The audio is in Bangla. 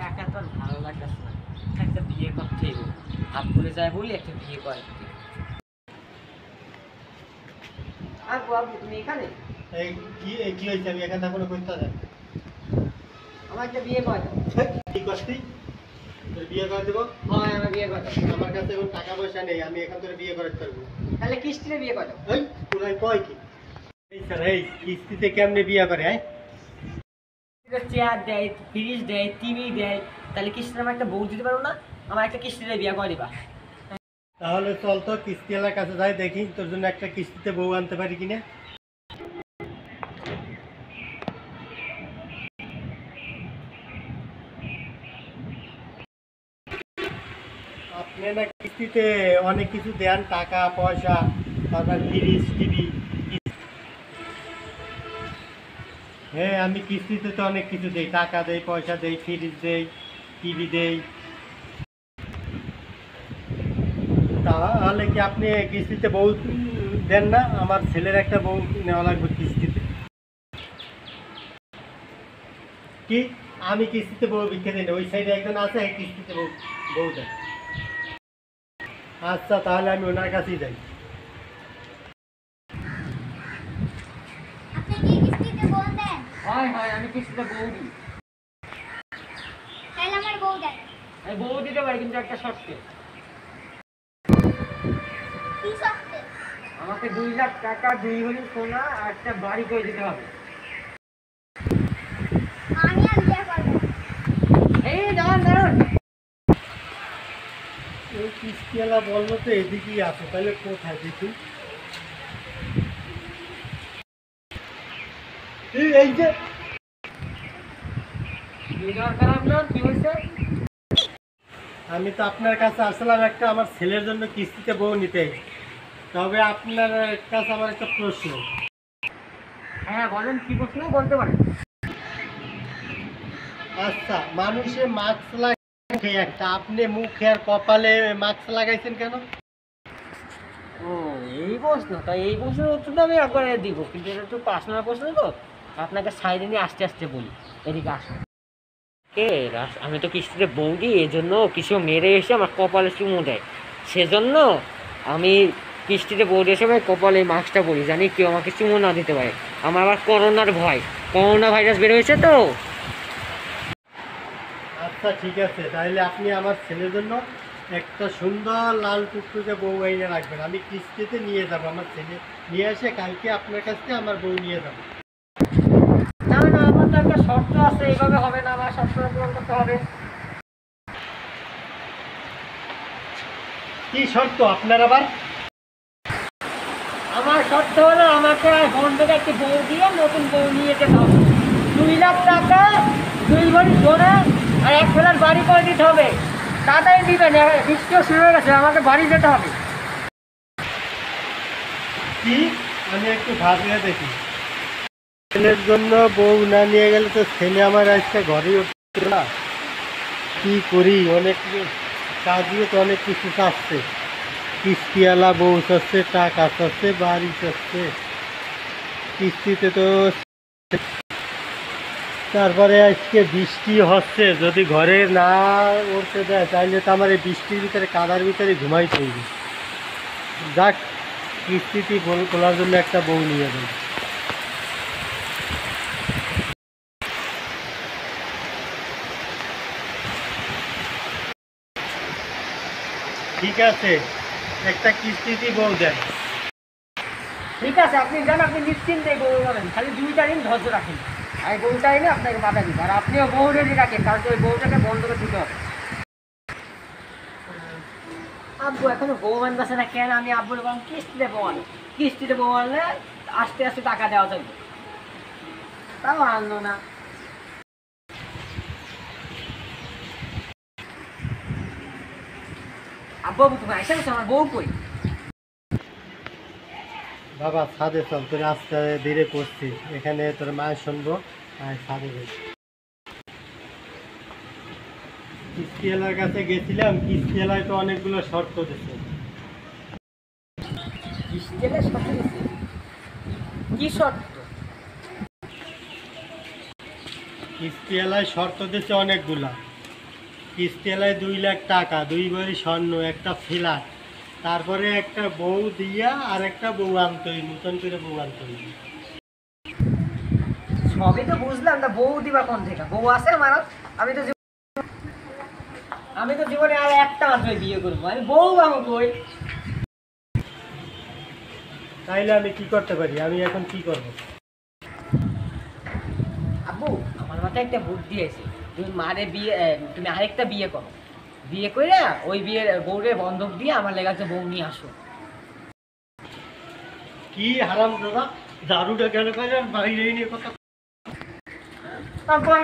একা তো আর ভালো লাগতেছে না, একটা বিয়ে করতে হইব। আব্বুরে যায় বলি একটা বিয়ে করে। আব্বু আব্বু তুমি এখানে? এই কি হয়েছে? আমি এখানে থাকলে করতে যাই। আমার একটা বিয়ে করে দাও। কি করছি? তোর বিয়ে করে দেবো? হ্যাঁ আমার বিয়ে করে দাও। আমার কাছে এখন টাকা পয়সা নেই, আমি এখন তোর বিয়ে করতে পারবো। তাহলে কিস্তিতে বিয়ে করে দাও। এই তোরাই কয় কি? এই স্যার, এই কিস্তিতে কেমনে বিয়ে করে? হ্যাঁ, চেয়ার দেয়, ফ্রিজ দেয়, টিভি দেয়, তাহলে কিস্তিতে আমার একটা বউ দিতে পারো না? আমার একটা কিস্তিতে বিয়ে করে দিবা। তাহলে চল তো কিস্তিওয়ালার কাছে যাই, দেখি তোর জন্য একটা কিস্তিতে বউ আনতে পারি কিনা। আপনি না কিস্তিতে অনেক কিছু দেন, টাকা পয়সা, তারপর ফ্রিজ টিভি। হ্যাঁ, আমি কিস্তিতে তো অনেক কিছু দেই, টাকা দেই, পয়সা দেই, ফ্রিজ দেই, টিভি দেই। তাহলে কি আপনি কিস্তিতে বউ দেন না? আমার ছেলের একটা বউ নেওয়া লাগবে কিস্তিতে। কি? আমি কিস্তিতে বউ বিক্রি দিই না, ওই সাইডে একজন আছে কিস্তিতে বউ দেয়। আচ্ছা, তাহলে আমি ওনার কাছেই যাই। আপনি কি কিস্তিতে বউ দেন? হয় হয়, আমি কিস্তিতে বউ দিই। তাহলে আমার বউ দেন। আমি বউ দিতে পারি, কিন্তু একটা শর্তে। কি শর্তে? আমাকে 2 লাখ টাকা, 2 ভরি সোনা আর একটা বাড়ি করে দিতে হবে। আমি আর বিয়ে করব না। এই দাঁড়ান দাঁড়ান। ওই কিস্তিওয়ালা বলবো তো এদিকেই আছে, তাহলে কোথায় দেখি? এই যে খারাপ না, কি হয়েছে? আমি তো আপনার কাছে আসলাম একটা আমার ছেলের জন্য কিস্তিতে বউ নিতে। তবে আপনার কাছে আমার একটা প্রশ্ন। হ্যাঁ বলেন, কি প্রশ্ন বলতে পারেন। আচ্ছা, মানুষে মাস্ক লাগে একটা, আপনি মুখে আর কপালে মাস্ক লাগাইছেন কেন? ও এই প্রশ্ন, তাই এই প্রশ্নের উত্তরটা আমি একবারে দিব, কিন্তু এটা একটু পার্সোনাল প্রশ্ন তো, আপনাকে সাইডে নিয়ে আস্তে আস্তে বলি। এদিকে আসুন। আমি তো কিস্তিতে বউ দিই, এই জন্য কিছু মেরে এসে আমার কপালে চুমু দেয়, সেজন্য আমি কিস্তিতে বউ দিয়ে সময় কপালে মাস্কটা পরি, জানি কেউ আমাকে চুমু না দিতে পারে। আমার আবার করোনার ভয়, করোনা ভাইরাস বের হয়েছে তো। আচ্ছা ঠিক আছে, তাহলে আপনি আমার ছেলের জন্য একটা সুন্দর লাল টুকটুকে বউ এনে রাখবেন। আমি কিস্তিতে নিয়ে যাব, আমার ছেলে নিয়ে এসে কালকে আপনার কাছ থেকে আমার বউ নিয়ে যাব। না না, আমার তো একটা শর্ত আছে, এইভাবে হবে না, আমার শর্তটা পূরণ করতে হবে। কি শর্ত আপনার আবার? আমার শর্ত হলো, আমাকে ফোন থেকে একটি বউ দিয়ে নতুন বউ নিয়ে যেতে হবে। 2 লাখ টাকা, 2 ভরি সোনা আর 1 ফ্ল্যাট বাড়ি করে দিতে হবে। তাড়াতাড়ি দিবেন, বৃষ্টিও শুরু হয়ে গেছে, আমাকে বাড়ি যেতে হবে। কি? আমি একটু ভাবিয়ে দেখি। ছেলের জন্য বউ না নিয়ে গেলে তো ছেলে আমার আজকে ঘরেই উঠছে না। কি করি? অনেক কাজও তো অনেক কিছু চাচ্ছে, কিস্তিওয়ালা বউ চাচ্ছে, টাকা চাচ্ছে, বাড়ি চাচ্ছে, কিস্তিতে তো। তারপরে আজকে বৃষ্টি হচ্ছে, যদি ঘরে না উঠতে দেয় তাহলে তো আমার এই বৃষ্টির ভিতরে কাদার ভিতরে ঘুমাই পড়বে। যাক, কিস্তিতে খোলার জন্য একটা বউ নিয়ে যাবে। ঠিক আছে, একটা কিস্তিতে বউ দেন। ঠিক আছে, আপনি যান, আপনি নিশ্চিন্তে বউ যাবেন, খালি 2টা দিন ধৈর্য রাখেন। আর বউটা এনে আপনাকে বাধা দিবে, আর আপনিও বউ রেডি রাখেন, কারণ ওই বউটাকে বন্ধ করে দিতে হবে। আব্বু এখনো বউ আনতেছে না কেন? আমি আব্বুর বললাম কিস্তিতে বউ আনো, কিস্তিতে বউ আনলে আস্তে আস্তে টাকা দেওয়া যাবে, তাও আনলো না। আব্বু আব্বু তুমি আইসা গেছো, আমার বউ কই? বাবা ছাদে চল, তোর আস্তে ধীরে করছি, এখানে তোর মায়ের শুনবো। আর ছাদে যাই। কিস্তিওয়ালার কাছে গেছিলাম, কিস্তিওয়ালায় তো অনেকগুলো শর্ত দিচ্ছে। কি শর্ত? কিস্তিওয়ালায় শর্ত দিচ্ছে অনেকগুলা। কিস্তেলায় 2 লাখ টাকা, 2 ভরি স্বর্ণ, একটা ফ্ল্যাট, তারপরে একটা বউ দিয়া আর একটা বউ আনতে হইব, নতুন করে বউ আনতে হইব। সবই তো বুঝলাম, তা বউ দিবা কোন থেকে? বউ আছে আমার? আমি তো জীবনে আর একটা মাত্র বিয়ে করবো, আমি বউ পাবো কই? তাইলে আমি কি করতে পারি? আমি এখন কি করব? আব্বু, আমার মাথায় একটা বুদ্ধি আছে। তুমি মারে বিয়ে তুমি আরেকটা বিয়ে করো, বিয়ে করে ওই বিয়ের বউরে বন্ধক দিয়ে আমার লেগাছে বউ নিয়ে আসো। কি হারাম দাদা, দারুটা কেন করে বাইরে নিয়ে কথা। তারপর